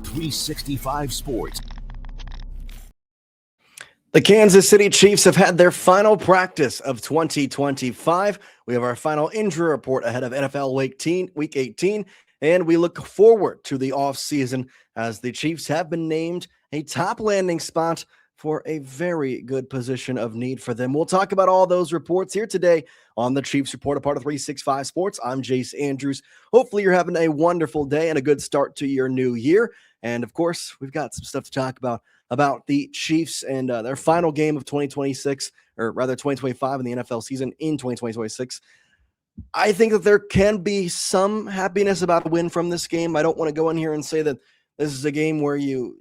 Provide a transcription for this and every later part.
365 Sports. The Kansas City Chiefs have had their final practice of 2025. We have our final injury report ahead of NFL Week 18, and we look forward to the offseason as the Chiefs have been named a top landing spot for a very good position of need for them. We'll talk about all those reports here today on the Chiefs Report, a part of 365 Sports. I'm Jace Andrews. Hopefully you're having a wonderful day and a good start to your new year. And of course, we've got some stuff to talk about the Chiefs and their final game of 2026, or rather 2025 in the NFL season in 2026. I think that there can be some happiness about a win from this game. I don't want to go in here and say that this is a game where you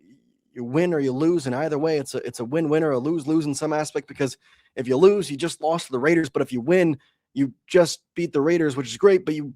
win or you lose, and either way, it's a win-win or a lose-lose in some aspect, because if you lose, you just lost to the Raiders, but if you win, you just beat the Raiders, which is great, but you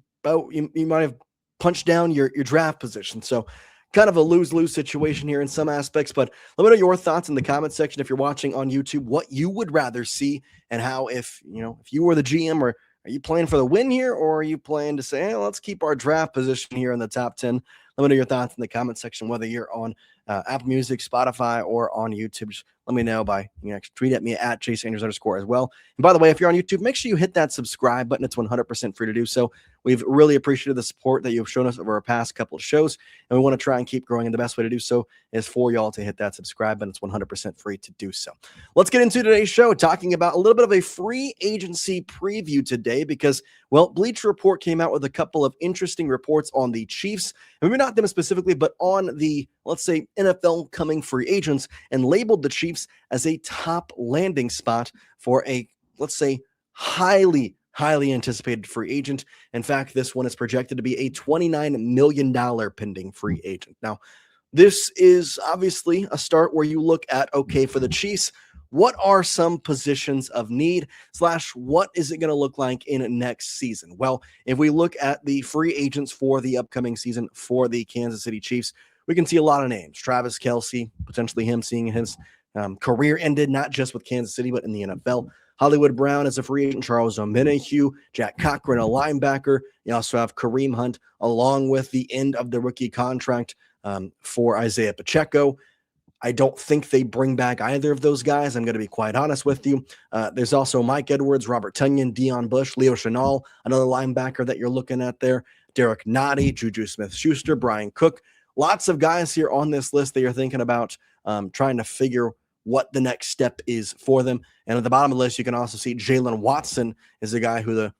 might have punched down your draft position. So kind of a lose-lose situation here in some aspects, but let me know your thoughts in the comment section if you're watching on YouTube, what you would rather see, and how, if you were the GM, or are you playing for the win here, or are you playing to say, hey, let's keep our draft position here in the top 10? Let me know your thoughts in the comment section, whether you're on Apple Music, Spotify, or on YouTube. Just let me know by tweet at me at Jace Andrews _ as well. And by the way, if you're on YouTube, make sure you hit that subscribe button. It's 100% free to do so. We've really appreciated the support that you've shown us over our past couple of shows, and we want to try and keep growing. And the best way to do so is for y'all to hit that subscribe button. It's 100% free to do so. Let's get into today's show, talking about a little bit of a free agency preview today, because, well, Bleacher Report came out with a couple of interesting reports on the Chiefs, and maybe not them specifically, but on the, let's say, NFL coming free agents, and labeled the Chiefs as a top landing spot for a, let's say, highly anticipated free agent. In fact, this one is projected to be a $29 million pending free agent. Now, this is obviously a start where you look at, okay, for the Chiefs, what are some positions of need / what is it going to look like in next season? Well, if we look at the free agents for the upcoming season for the Kansas City Chiefs, we can see a lot of names. Travis Kelce, potentially him seeing his career ended, not just with Kansas City, but in the NFL. Hollywood Brown as a free agent, Charles Omenihu, Jack Cochran, a linebacker. You also have Kareem Hunt, along with the end of the rookie contract for Isiah Pacheco. I don't think they bring back either of those guys. I'm going to be quite honest with you. There's also Mike Edwards, Robert Tonyan, Deion Bush, Leo Chenal, another linebacker that you're looking at there. Derek Nottie, Juju Smith-Schuster, Brian Cook. Lots of guys here on this list that you're thinking about trying to figure what the next step is for them. And at the bottom of the list, you can also see Jaylon Watson is a guy who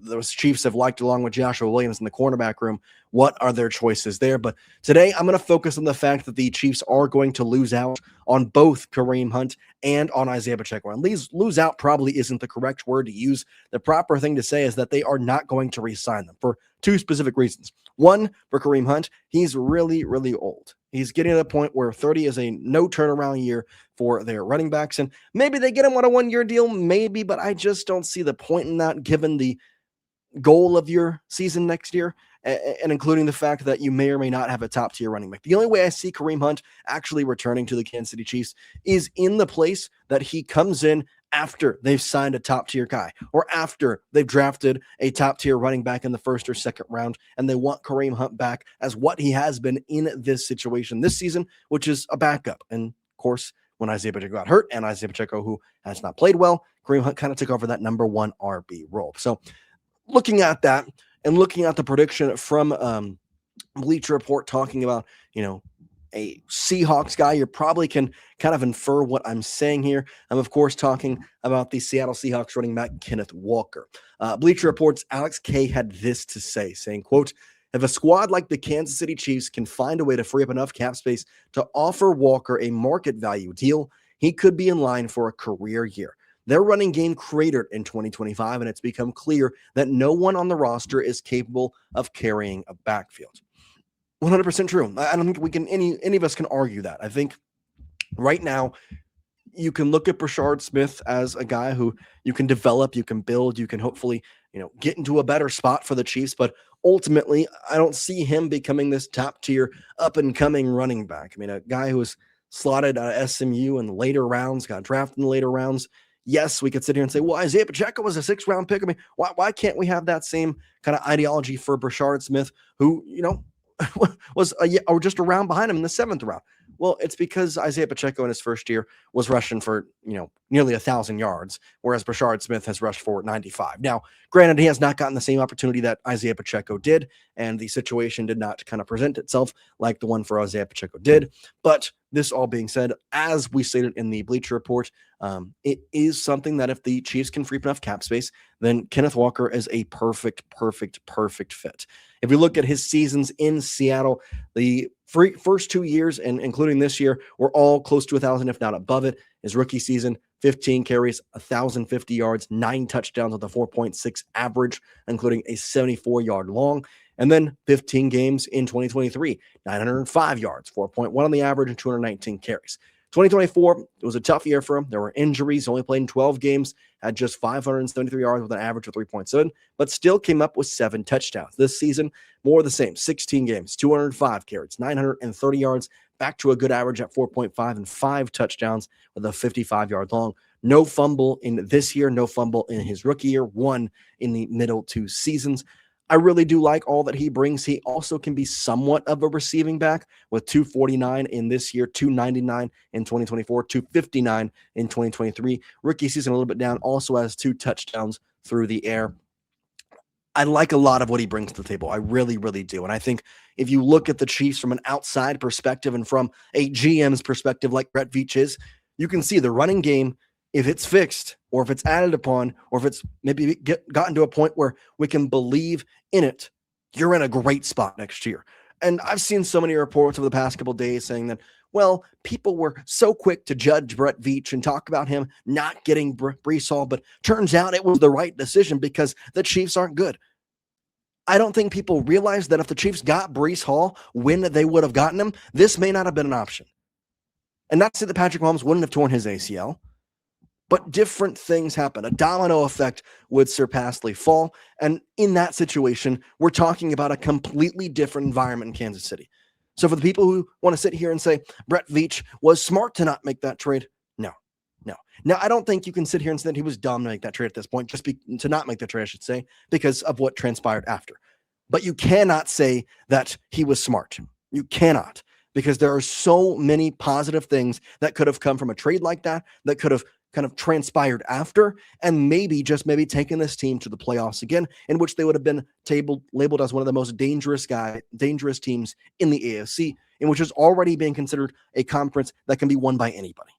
those Chiefs have liked, along with Joshua Williams in the cornerback room. What are their choices there? But today I'm going to focus on the fact that the Chiefs are going to lose out on both Kareem Hunt and on Isiah Pacheco. And lose out probably isn't the correct word to use. The proper thing to say is that they are not going to re-sign them for two specific reasons. One, for Kareem Hunt, he's really, really old. He's getting to the point where 30 is a no turnaround year for their running backs. And maybe they get him on a 1-year deal, maybe, but I just don't see the point in that, given the goal of your season next year, and including the fact that you may or may not have a top tier running back. The only way I see Kareem Hunt actually returning to the Kansas City Chiefs is in the place that he comes in after they've signed a top tier guy, or after they've drafted a top tier running back in the first or second round, and they want Kareem Hunt back as what he has been in this situation this season, which is a backup. And of course, when Isiah Pacheco got hurt, and Isiah Pacheco, who has not played well, Kareem Hunt kind of took over that number 1 RB role. So looking at that, and looking at the prediction from Bleacher Report talking about, a Seahawks guy, you probably can kind of infer what I'm saying here. I'm, of course, talking about the Seattle Seahawks running back, Kenneth Walker. Bleacher Report's Alex K had this to say, saying, quote, "If a squad like the Kansas City Chiefs can find a way to free up enough cap space to offer Walker a market value deal, he could be in line for a career year. Their running game cratered in 2025, and it's become clear that no one on the roster is capable of carrying a backfield." 100% true. I don't think we can any of us can argue that. I think right now you can look at Brashard Smith as a guy who you can develop, you can build, you can hopefully, get into a better spot for the Chiefs. But ultimately, I don't see him becoming this top tier up and coming running back. I mean, a guy who was slotted out of SMU in the later rounds, got drafted in the later rounds. Yes, we could sit here and say, well, Isiah Pacheco was a 6th-round pick. I mean, why can't we have that same kind of ideology for Brashard Smith, who, was or just around behind him in the 7th round. Well, it's because Isiah Pacheco in his first year was rushing for, nearly 1,000 yards, whereas Brashard Smith has rushed for 95. Now, granted, he has not gotten the same opportunity that Isiah Pacheco did, and the situation did not kind of present itself like the one for Isiah Pacheco did. But this all being said, as we stated in the Bleacher Report, it is something that if the Chiefs can free up enough cap space, then Kenneth Walker is a perfect fit. If we look at his seasons in Seattle, the first 2 years, and including this year, were all close to 1,000, if not above it. His rookie season, 15 carries, 1,050 yards, 9 touchdowns with a 4.6 average, including a 74-yard long. And then 15 games in 2023, 905 yards, 4.1 on the average, and 219 carries. 2024, it was a tough year for him. There were injuries, only played in 12 games, had just 573 yards with an average of 3.7, but still came up with 7 touchdowns. This season, more of the same, 16 games, 205 carries, 930 yards, back to a good average at 4.5 and 5 touchdowns with a 55-yard long. No fumble in this year, no fumble in his rookie year, 1 in the middle 2 seasons. I really do like all that he brings. He also can be somewhat of a receiving back with 249 in this year, 299 in 2024, 259 in 2023. Rookie season a little bit down, also has 2 touchdowns through the air. I like a lot of what he brings to the table. I really do. And I think if you look at the Chiefs from an outside perspective and from a GM's perspective like Brett Veach is, you can see the running game, if it's fixed or if it's added upon or if it's maybe gotten to a point where we can believe in it, you're in a great spot next year. And I've seen so many reports over the past couple of days saying that, well, people were so quick to judge Brett Veach and talk about him not getting Breece Hall, but turns out it was the right decision because the Chiefs aren't good. I don't think people realize that if the Chiefs got Breece Hall when they would have gotten him, this may not have been an option. And not to say that Patrick Mahomes wouldn't have torn his ACL, but different things happen. A domino effect would surpassly fall. And in that situation, we're talking about a completely different environment in Kansas City. So for the people who want to sit here and say Brett Veach was smart to not make that trade, no. Now, I don't think you can sit here and say that he was dumb to make that trade at this point, to not make the trade, I should say, because of what transpired after. But you cannot say that he was smart. You cannot, because there are so many positive things that could have come from a trade like that could have kind of transpired after, and maybe taken this team to the playoffs again, in which they would have been labeled as one of the most dangerous teams in the AFC, in which is already being considered a conference that can be won by anybody.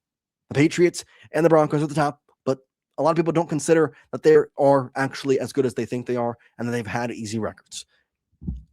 The Patriots and the Broncos at the top, but a lot of people don't consider that they are actually as good as they think they are, and that they've had easy records.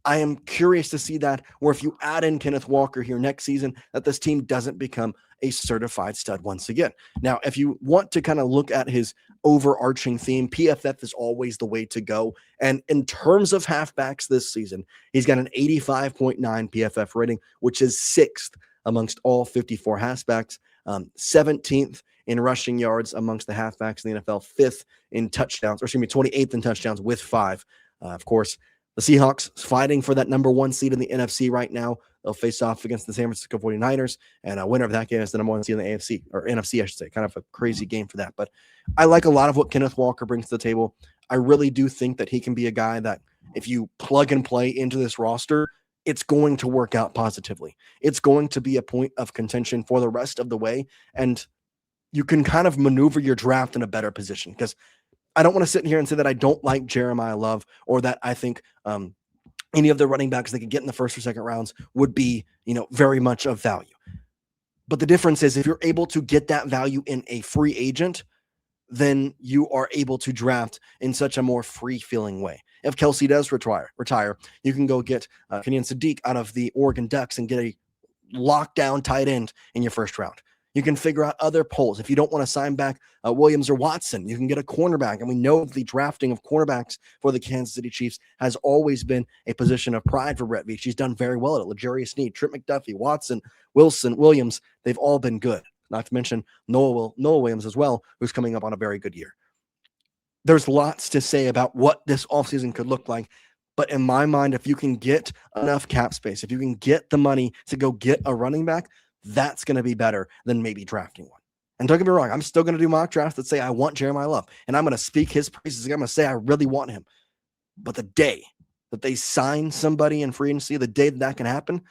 I am curious to see that, or if you add in Kenneth Walker here next season, that this team doesn't become a certified stud once again. Now, if you want to kind of look at his overarching theme, PFF is always the way to go. And in terms of halfbacks this season, he's got an 85.9 PFF rating, which is 6th amongst all 54 halfbacks, 17th in rushing yards amongst the halfbacks in the NFL, 5th in touchdowns, 28th in touchdowns with 5. Of course, the Seahawks fighting for that number 1 seed in the NFC right now. They'll face off against the San Francisco 49ers, and a winner of that game is the number 1 seed in the AFC, or NFC, I should say. Kind of a crazy game for that. But I like a lot of what Kenneth Walker brings to the table. I really do think that he can be a guy that if you plug and play into this roster, it's going to work out positively. It's going to be a point of contention for the rest of the way, and you can kind of maneuver your draft in a better position, because I don't want to sit here and say that I don't like Jeremiah Love, or that I think any of the running backs they could get in the first or second rounds would be, very much of value. But the difference is, if you're able to get that value in a free agent, then you are able to draft in such a more free-feeling way. If Kelsey does retire, you can go get Kenyan Sadiq out of the Oregon Ducks and get a lockdown tight end in your first round. You can figure out other polls. If you don't want to sign back Williams or Watson, you can get a cornerback. And we know the drafting of cornerbacks for the Kansas City Chiefs has always been a position of pride for Brett Veach. He's done very well at it. L'Jarius Sneed, Trent McDuffie, Watson, Wilson, Williams, they've all been good. Not to mention Noah Williams as well, who's coming up on a very good year. There's lots to say about what this offseason could look like. But in my mind, if you can get enough cap space, if you can get the money to go get a running back, that's going to be better than maybe drafting one. And don't get me wrong, I'm still going to do mock drafts that say I want Jeremiah Love, and I'm going to speak his praises. I'm going to say I really want him. But the day that they sign somebody in free agency the day that can happen,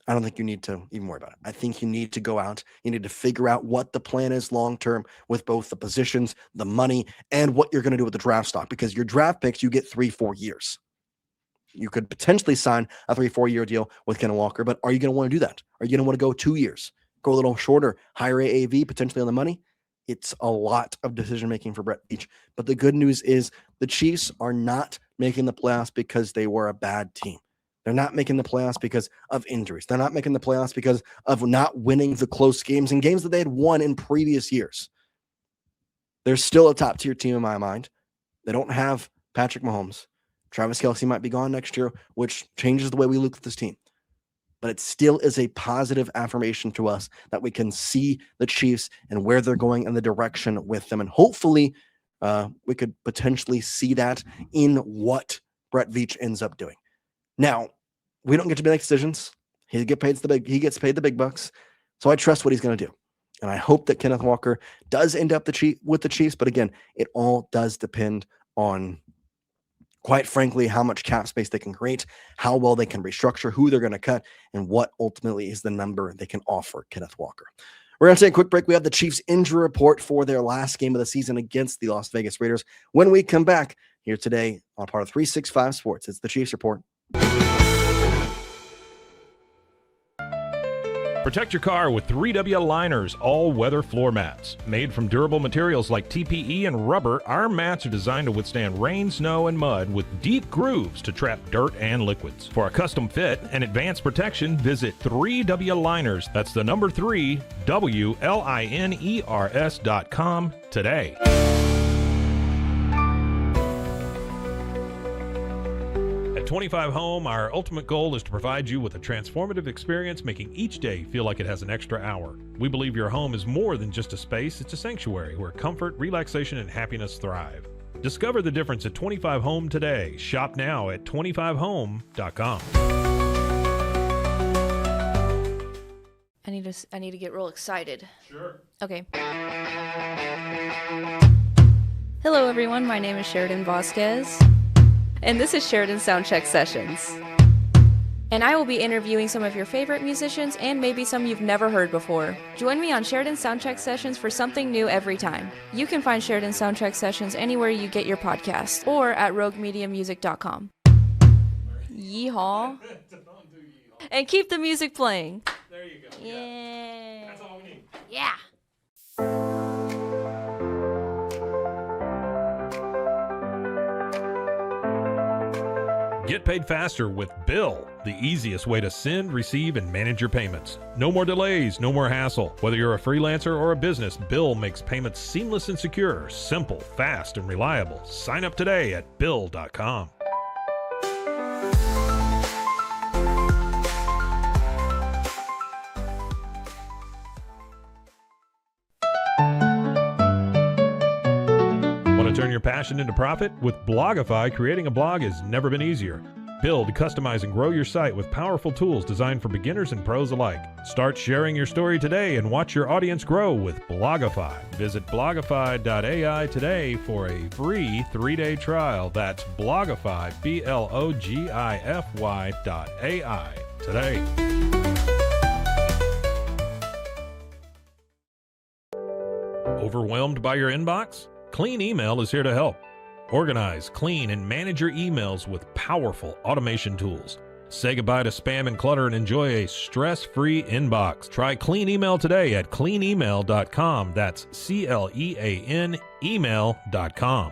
I don't think you need to even worry about it. I think you need to go out. You need to figure out what the plan is long-term with both the positions, the money, and what you're going to do with the draft stock, because your draft picks, you get 3-4 years. You could potentially sign a 3-4 year deal with Kenneth Walker, but are you going to want to do that? Are you going to want to go 2 years, go a little shorter, higher AAV, potentially on the money? It's a lot of decision-making for Brett Veach. But the good news is the Chiefs are not making the playoffs because they were a bad team. They're not making the playoffs because of injuries. They're not making the playoffs because of not winning the close games and games that they had won in previous years. They're still a top-tier team in my mind. They don't have Patrick Mahomes. Travis Kelce might be gone next year, which changes the way we look at this team. But it still is a positive affirmation to us that we can see the Chiefs and where they're going and the direction with them. And hopefully we could potentially see that in what Brett Veach ends up doing. Now, we don't get to make decisions. He gets paid the big bucks. So I trust what he's going to do. And I hope that Kenneth Walker does end up with the Chiefs. But again, it all does depend on, quite frankly, how much cap space they can create, how well they can restructure, who they're going to cut, and what ultimately is the number they can offer Kenneth Walker. We're going to take a quick break. We have the Chiefs injury report for their last game of the season against the Las Vegas Raiders. When we come back here today on part of 365 Sports, it's the Chiefs report. Protect your car with 3W Liners all-weather floor mats. Made from durable materials like TPE and rubber, our mats are designed to withstand rain, snow, and mud with deep grooves to trap dirt and liquids. For a custom fit and advanced protection, visit 3W Liners. That's the number 3, WLINERS.com today. At 25 Home, our ultimate goal is to provide you with a transformative experience, making each day feel like it has an extra hour. We believe your home is more than just a space, it's a sanctuary where comfort, relaxation, and happiness thrive. Discover the difference at 25 Home today. Shop now at 25home.com. I need to get real excited. Sure. Okay. Hello everyone, my name is Sheridan Vasquez. And this is Sheridan Soundcheck Sessions. And I will be interviewing some of your favorite musicians and maybe some you've never heard before. Join me on Sheridan Soundcheck Sessions for something new every time. You can find Sheridan Soundcheck Sessions anywhere you get your podcasts or at roguemediamusic.com. Yeehaw. And keep the music playing. There you go. Yeah. That's all we need. Yeah. Get paid faster with Bill, the easiest way to send, receive, and manage your payments. No more delays, no more hassle. Whether you're a freelancer or a business, Bill makes payments seamless and secure, simple, fast, and reliable. Sign up today at Bill.com. Want to turn your passion into profit? With Blogify, creating a blog has never been easier. Build, customize, and grow your site with powerful tools designed for beginners and pros alike. Start sharing your story today and watch your audience grow with Blogify. Visit blogify.ai today for a free 3-day trial. That's Blogify, Blogify.ai today. Overwhelmed by your inbox? Clean Email is here to help. Organize, clean, and manage your emails with powerful automation tools. Say goodbye to spam and clutter and enjoy a stress-free inbox. Try Clean Email today at cleanemail.com. That's CLEAN email.com.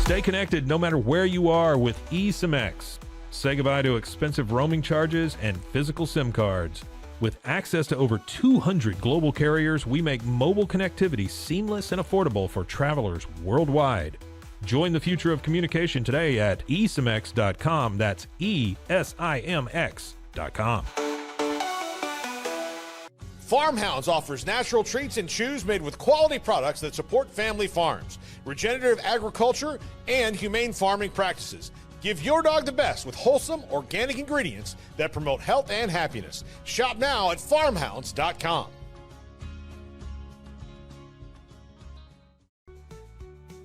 Stay connected no matter where you are with eSIM-X. Say goodbye to expensive roaming charges and physical SIM cards. With access to over 200 global carriers, we make mobile connectivity seamless and affordable for travelers worldwide. Join the future of communication today at esimx.com. That's ESIMX.com. Farmhounds offers natural treats and chews made with quality products that support family farms, regenerative agriculture, and humane farming practices. Give your dog the best with wholesome, organic ingredients that promote health and happiness. Shop now at farmhounds.com.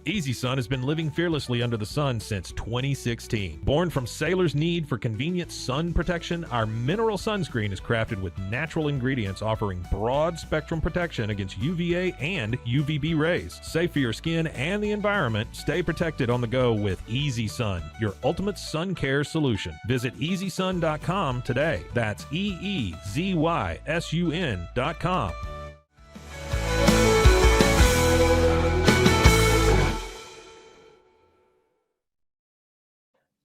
Easy Sun has been living fearlessly under the sun since 2016. Born from sailors' need for convenient sun protection, our mineral sunscreen is crafted with natural ingredients offering broad spectrum protection against UVA and UVB rays. Safe for your skin and the environment, stay protected on the go with Easy Sun, your ultimate sun care solution. Visit EasySun.com today. That's EEZYSUN.com.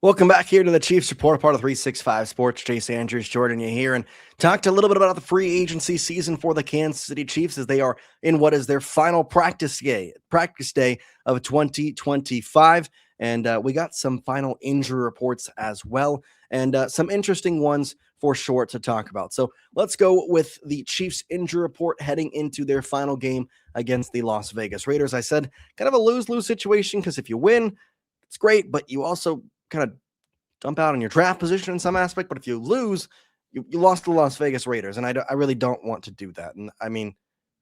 Welcome back here to the Chiefs Report, part of 365 Sports. Jace Andrews, Jordan, you here, and talked a little bit about the free agency season for the Kansas City Chiefs as they are in what is their final practice day of 2025. And we got some final injury reports as well, and some interesting ones for sure to talk about. So let's go with the Chiefs injury report heading into their final game against the Las Vegas Raiders. I said kind of a lose-lose situation because if you win, it's great, but you also kind of dump out on your draft position in some aspect. But if you lose, you lost to the Las Vegas Raiders, and I really don't want to do that. And I mean,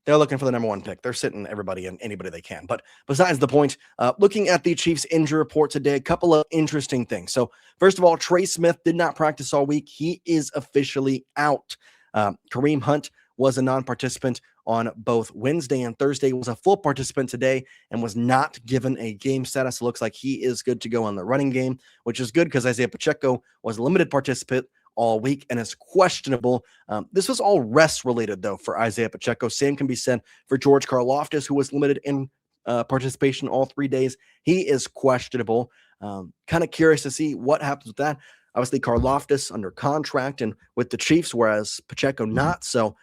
they're looking for the number one pick. They're sitting everybody and anybody they can. But besides the point, looking at the Chiefs injury report today, a couple of interesting things. So first of all, Trey Smith did not practice all week. He is officially out. Kareem Hunt was a non-participant on both Wednesday and Thursday, was a full participant today and was not given a game status. It looks like he is good to go on the running game, which is good because Isiah Pacheco was a limited participant all week and is questionable. This was all rest related though for Isiah Pacheco. Same can be said for George Karlaftis, who was limited in participation all 3 days. He is questionable. Kind of curious to see what happens with that. Obviously Karlaftis under contract and with the Chiefs, whereas Pacheco not. So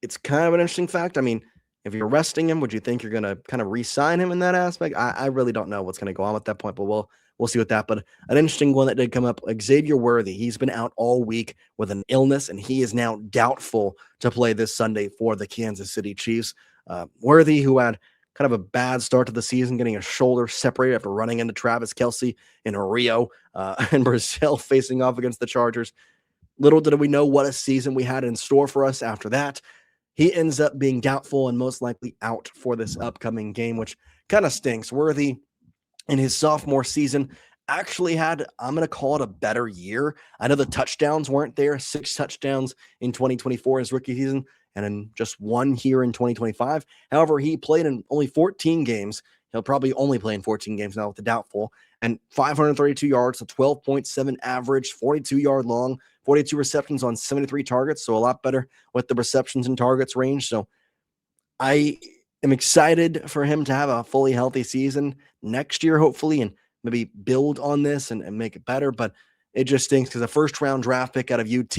it's kind of an interesting fact. I mean, if you're resting him, would you think you're going to kind of re-sign him in that aspect? I really don't know what's going to go on at that point, but we'll see with that. But an interesting one that did come up, Xavier Worthy. He's been out all week with an illness, and he is now doubtful to play this Sunday for the Kansas City Chiefs. Worthy, who had kind of a bad start to the season, getting a shoulder separated after running into Travis Kelce in Rio in Brazil, facing off against the Chargers. Little did we know what a season we had in store for us after that. He ends up being doubtful and most likely out for this upcoming game, which kind of stinks. Worthy, in his sophomore season, actually had, I'm going to call it a better year. I know the touchdowns weren't there, 6 touchdowns in 2024 his rookie season, and then just 1 here in 2025. However, he played in only 14 games. He'll probably only play in 14 games now with the doubtful, and 532 yards, a 12.7 average, 42-yard long, 42 receptions on 73 targets, so a lot better with the receptions and targets range. So I am excited for him to have a fully healthy season next year, hopefully, and maybe build on this and make it better. But it just stinks because a first-round draft pick out of UT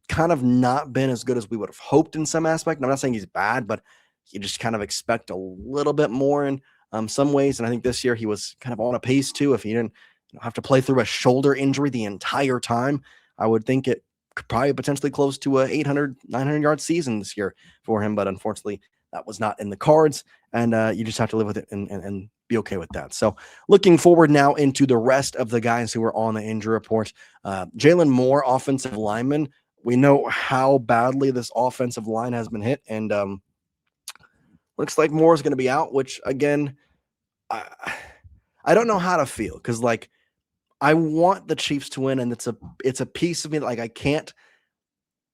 kind of not been as good as we would have hoped in some aspect. And I'm not saying he's bad, but you just kind of expect a little bit more in some ways. And I think this year he was kind of on a pace too. If he didn't have to play through a shoulder injury the entire time, I would think it could probably potentially close to a 800, 900-yard season this year for him. But unfortunately, that was not in the cards, and you just have to live with it and be okay with that. So looking forward now into the rest of the guys who are on the injury report. Jaylon Moore, offensive lineman. We know how badly this offensive line has been hit, and looks like Moore is going to be out, which, again, I don't know how to feel because, like, I want the Chiefs to win, and it's a piece of me that, like, I can't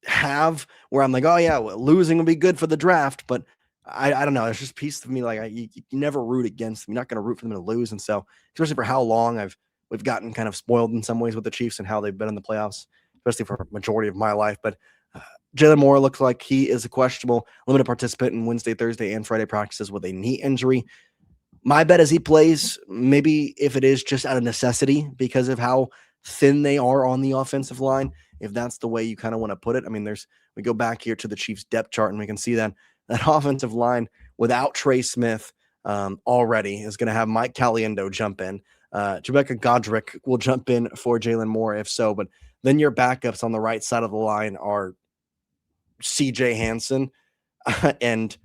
have where I'm like, oh, yeah, well, losing would be good for the draft, but I don't know. It's just a piece of me like you never root against them. You're not going to root for them to lose, and so especially for how long we've gotten kind of spoiled in some ways with the Chiefs and how they've been in the playoffs, especially for a majority of my life. But Jaylon Moore looks like he is a questionable limited participant in Wednesday, Thursday, and Friday practices with a knee injury. My bet is he plays, maybe if it is just out of necessity because of how thin they are on the offensive line, if that's the way you kind of want to put it. I mean, we go back here to the Chiefs depth chart and we can see that offensive line without Trey Smith already is going to have Mike Caliendo jump in. Rebecca Godric will jump in for Jaylon Moore if so, but then your backups on the right side of the line are CJ Hansen, and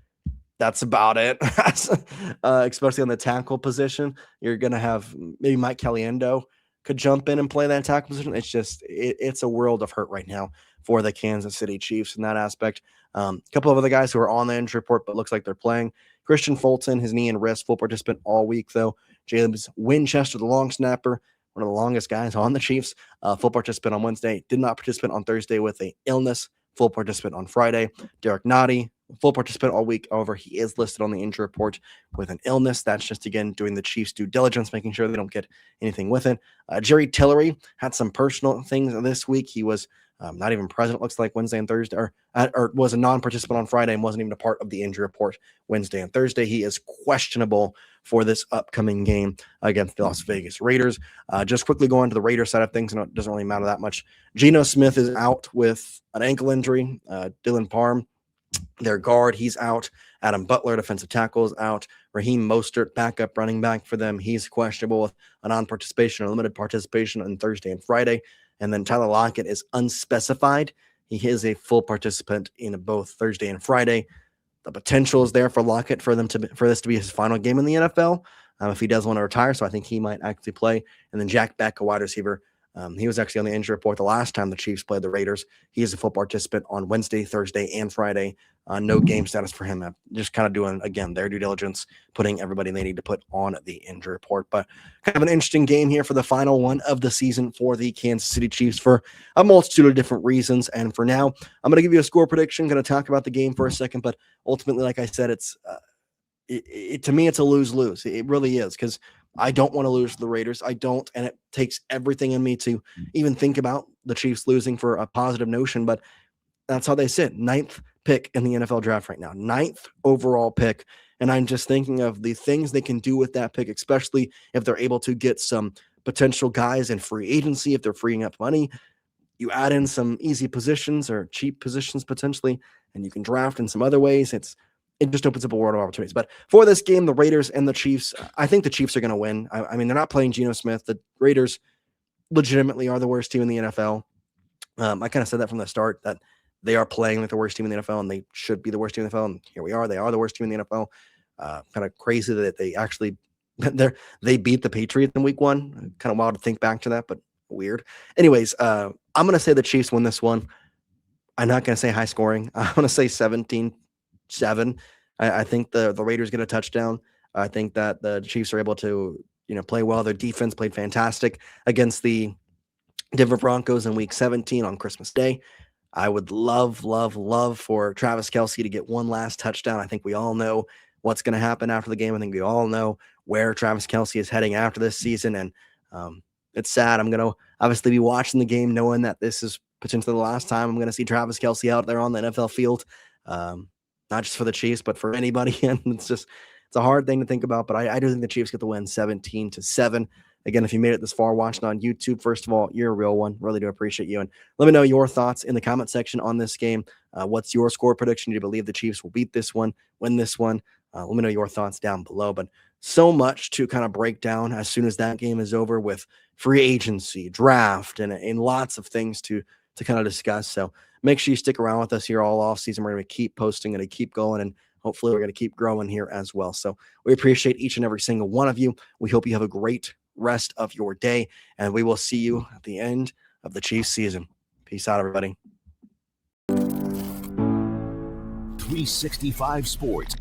that's about it. Especially on the tackle position, you're going to have maybe Mike Caliendo could jump in and play that tackle position. It's just it's a world of hurt right now for the Kansas City Chiefs in that aspect. A couple of other guys who are on the injury report, but looks like they're playing. Christian Fulton, his knee and wrist, full participant all week, though. James Winchester, the long snapper, one of the longest guys on the Chiefs, full participant on Wednesday, did not participate on Thursday with an illness, full participant on Friday. Derek Nottie, full participant all week. However, he is listed on the injury report with an illness. That's just, again, doing the Chiefs' due diligence, making sure they don't get anything with it. Jerry Tillery had some personal things this week. He was not even present, looks like, Wednesday and Thursday, or was a non-participant on Friday and wasn't even a part of the injury report Wednesday and Thursday. He is questionable for this upcoming game against the Las Vegas Raiders. Just quickly going to the Raiders side of things, and it doesn't really matter that much. Geno Smith is out with an ankle injury. Dylan Parham, their guard, he's out. Adam Butler, defensive tackle, is out. Raheem Mostert, backup running back for them, he's questionable with a non-participation or limited participation on Thursday and Friday. And then Tyler Lockett is unspecified. He is a full participant in both Thursday and Friday. The potential is there for Lockett for this to be his final game in the NFL if he does want to retire. So I think he might actually play. And then Jack Beck, a wide receiver, he was actually on the injury report the last time the Chiefs played the Raiders. He is a full participant on Wednesday, Thursday, and Friday. No game status for him. Just kind of doing, again, their due diligence, putting everybody they need to put on the injury report. But kind of an interesting game here for the final one of the season for the Kansas City Chiefs for a multitude of different reasons. And for now, I'm going to give you a score prediction. Going to talk about the game for a second. But ultimately, like I said, to me, it's a lose-lose. It really is, because I don't want to lose to the Raiders. I don't, and it takes everything in me to even think about the Chiefs losing for a positive notion, but that's how they sit. 9th pick in the NFL draft right now, 9th overall pick, and I'm just thinking of the things they can do with that pick, especially if they're able to get some potential guys in free agency, if they're freeing up money. You add in some easy positions or cheap positions potentially, and you can draft in some other ways. It just opens up a world of opportunities. But for this game, the Raiders and the Chiefs, I think the Chiefs are going to win. I mean, they're not playing Geno Smith. The Raiders legitimately are the worst team in the NFL. I kind of said that from the start, that they are playing like the worst team in the NFL, and they should be the worst team in the NFL. And here we are. They are the worst team in the NFL. Kind of crazy that they actually they beat the Patriots in week 1. Kind of wild to think back to that, but weird. Anyways, I'm going to say the Chiefs win this one. I'm not going to say high scoring. I'm going to say 17-7. I think the Raiders get a touchdown. I think that the Chiefs are able to, play well. Their defense played fantastic against the Denver Broncos in week 17 on Christmas Day. I would love for Travis Kelce to get one last touchdown. I think we all know what's going to happen after the game. I think we all know where Travis Kelce is heading after this season. And it's sad. I'm going to obviously be watching the game knowing that this is potentially the last time I'm going to see Travis Kelce out there on the NFL field. Not just for the Chiefs, but for anybody. And it's a hard thing to think about, but I do think the Chiefs get the win 17-7. Again, if you made it this far watching on YouTube, first of all, you're a real one. Really do appreciate you. And let me know your thoughts in the comment section on this game. What's your score prediction? Do you believe the Chiefs will beat this one, win this one? Let me know your thoughts down below. But so much to kind of break down as soon as that game is over, with free agency, draft, and lots of things to kind of discuss. So make sure you stick around with us here all off season. We're going to keep posting and keep going, and hopefully we're going to keep growing here as well. So we appreciate each and every single one of you. We hope you have a great rest of your day, and we will see you at the end of the Chiefs season. Peace out, everybody. 365 Sports.